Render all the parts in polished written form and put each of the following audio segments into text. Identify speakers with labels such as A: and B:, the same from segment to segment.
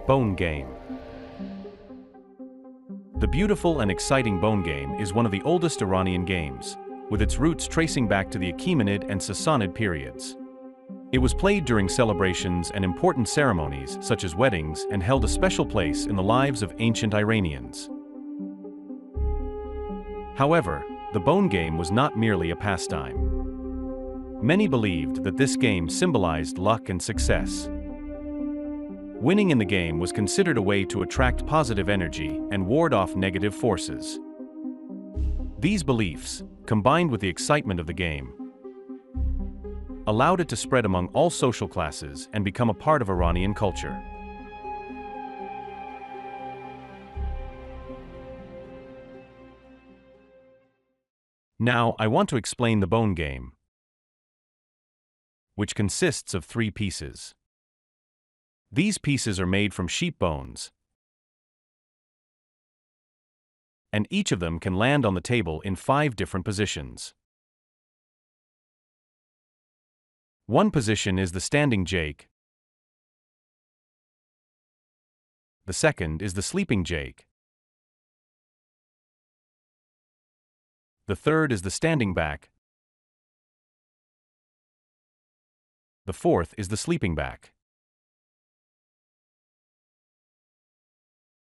A: Bone game. The beautiful and exciting bone game is one of the oldest Iranian games, with its roots tracing back to the Achaemenid and Sassanid periods. It was played during celebrations and important ceremonies such as weddings and held a special place in the lives of ancient Iranians. However, the bone game was not merely a pastime. Many believed that this game symbolized luck and success. Winning in the game was considered a way to attract positive energy and ward off negative forces. These beliefs, combined with the excitement of the game, allowed it to spread among all social classes and become a part of Iranian culture. Now, I want to explain the bone game, which consists of 3 pieces. These pieces are made from sheep bones, and each of them can land on the table in 5 different positions. One position is the standing jake. The second is the sleeping jake. The third is the standing back. The fourth is the sleeping back.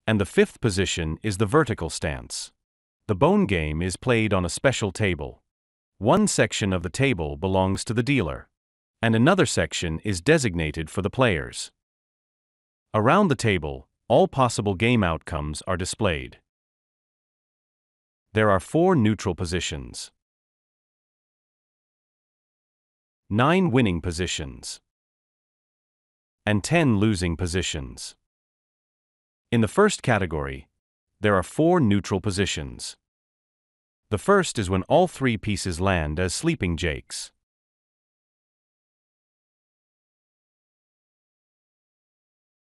A: And the 5th position is the vertical stance. The bone game is played on a special table. One section of the table belongs to the dealer, and another section is designated for the players. Around the table, all possible game outcomes are displayed. There are 4 neutral positions, 9 winning positions, and 10 losing positions. In the first category, there are 4 neutral positions. The first is when all 3 pieces land as sleeping jakes.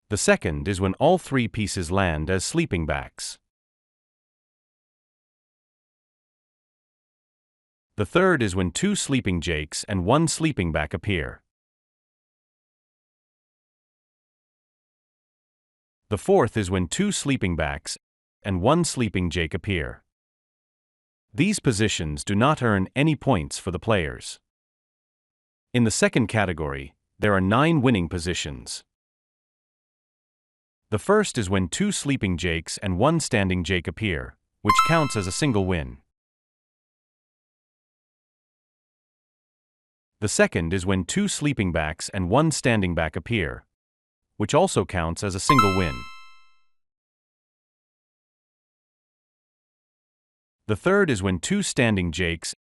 A: The second is when all 3 pieces land as sleeping backs. The third is when 2 sleeping jakes and 1 sleeping back appear. The fourth is when 2 sleeping backs and 1 sleeping jake appear. These positions do not earn any points for the players. In the second category, there are 9 winning positions. The first is when 2 sleeping jakes and 1 standing jake appear, which counts as a single win. The second is when 2 sleeping backs and 1 standing back appear, which also counts as a single win. The third is when 2 standing jakes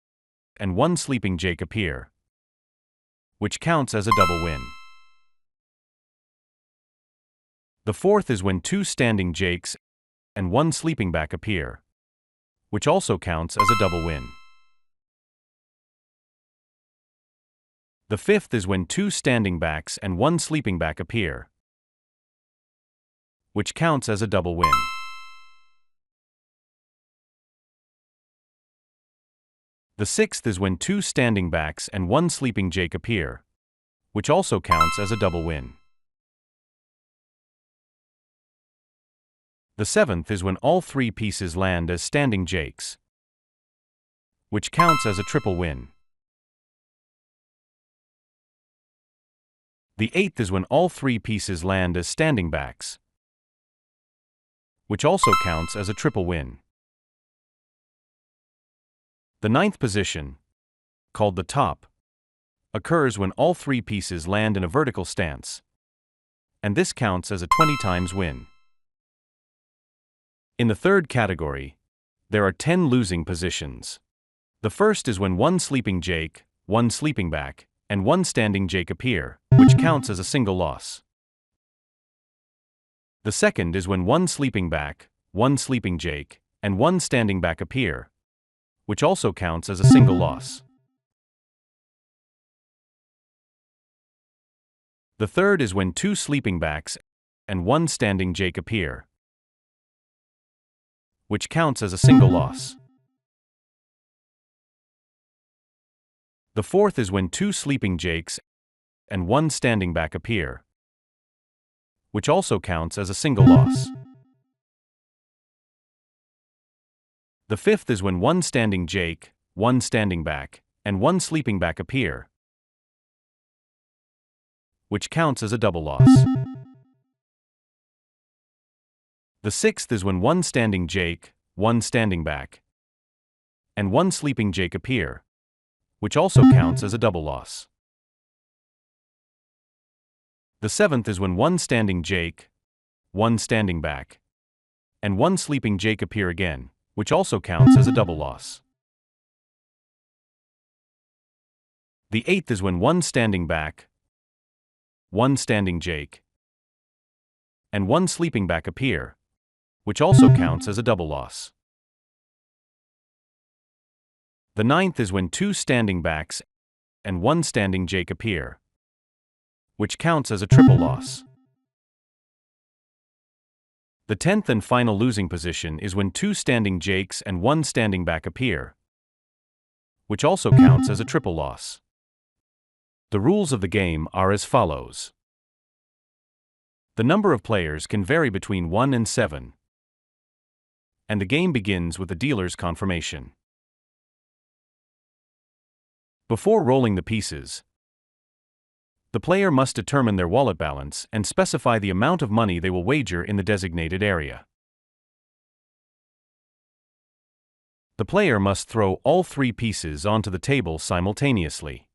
A: and 1 sleeping jake appear, which counts as a double win. The fourth is when 2 standing jakes and 1 sleeping back appear, which also counts as a double win. The fifth is when 2 standing backs and 1 sleeping back appear, which counts as a double win. The sixth is when 2 standing backs and 1 sleeping jake appear, which also counts as a double win. The seventh is when all 3 pieces land as standing jakes, which counts as a triple win. The eighth is when all 3 pieces land as standing backs, which also counts as a triple win. The 9th position, called the top, occurs when all 3 pieces land in a vertical stance, and this counts as a 20 times win. In the third category, there are 10 losing positions. The first is when 1 sleeping jake, 1 sleeping back, and 1 standing jake appear, which counts as a single loss. The second is when 1 sleeping back, 1 sleeping jake, and 1 standing back appear, which also counts as a single loss. The third is when 2 sleeping backs and 1 standing jake appear, which counts as a single loss. The fourth is when 2 sleeping jakes and 1 standing back appear, which also counts as a single loss. The fifth is when one standing jake, one standing back, and one sleeping back appear, which counts as a double loss. The sixth is when one standing jake, one standing back, and one sleeping jake appear, which also counts as a double loss. The seventh is when one standing jake, one standing back, and one sleeping jake appear again, which also counts as a double loss. The eighth is when one standing back, one standing jake, and one sleeping back appear, which also counts as a double loss. The ninth is when two standing backs and one standing jake appear, which counts as a triple loss. The 10th and final losing position is when two standing jakes and one standing back appear, which also counts as a triple loss. The rules of the game are as follows. The number of players can vary between 1 and 7, and the game begins with the dealer's confirmation. Before rolling the pieces, the player must determine their wallet balance and specify the amount of money they will wager in the designated area. The player must throw all 3 pieces onto the table simultaneously.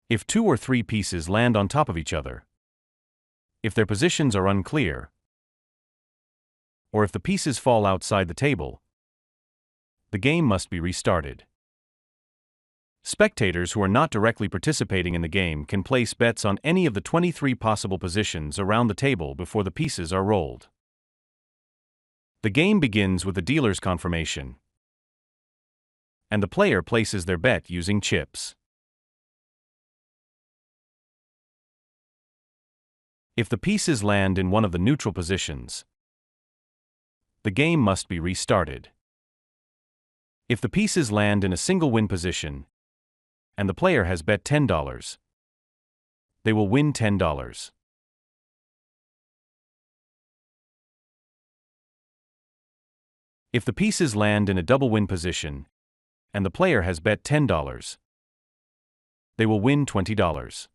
A: If 2 or 3 pieces land on top of each other, if their positions are unclear, or if the pieces fall outside the table, the game must be restarted. Spectators who are not directly participating in the game can place bets on any of the 23 possible positions around the table before the pieces are rolled. The game begins with the dealer's confirmation, and the player places their bet using chips. If the pieces land in one of the neutral positions, the game must be restarted. If the pieces land in a single win position, and the player has bet $10, they will win $10. If the pieces land in a double win position, and the player has bet $10, they will win $20.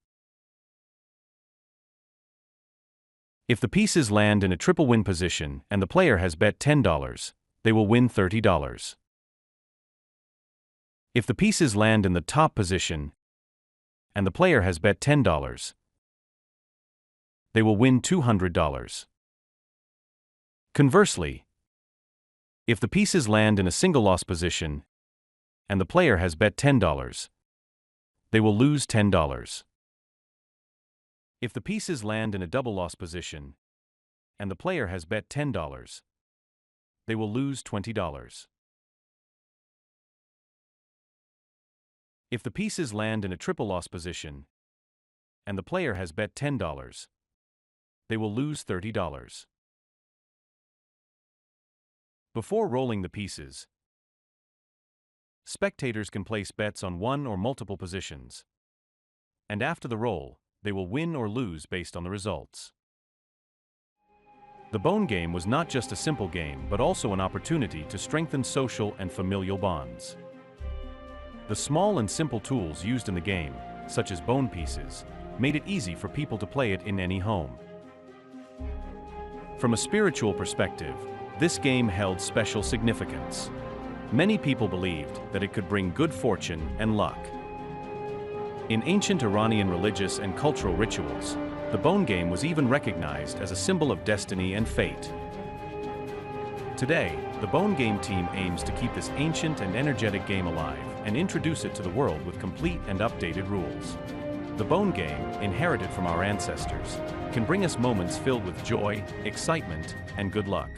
A: If the pieces land in a triple win position, and the player has bet $10, they will win $30. If the pieces land in the top position, and the player has bet $10, they will win $200. Conversely, if the pieces land in a single loss position, and the player has bet $10, they will lose $10. If the pieces land in a double loss position, and the player has bet $10, they will lose $20. If the pieces land in a triple loss position, and the player has bet $10, they will lose $30. Before rolling the pieces, spectators can place bets on one or multiple positions, and after the roll, they will win or lose based on the results. The Bone Game was not just a simple game, but also an opportunity to strengthen social and familial bonds. The small and simple tools used in the game, such as bone pieces, made it easy for people to play it in any home. From a spiritual perspective, this game held special significance. Many people believed that it could bring good fortune and luck. In ancient Iranian religious and cultural rituals, the Bone Game was even recognized as a symbol of destiny and fate. Today, the Bone Game team aims to keep this ancient and energetic game alive and introduce it to the world with complete and updated rules. The Bone Game, inherited from our ancestors, can bring us moments filled with joy, excitement, and good luck.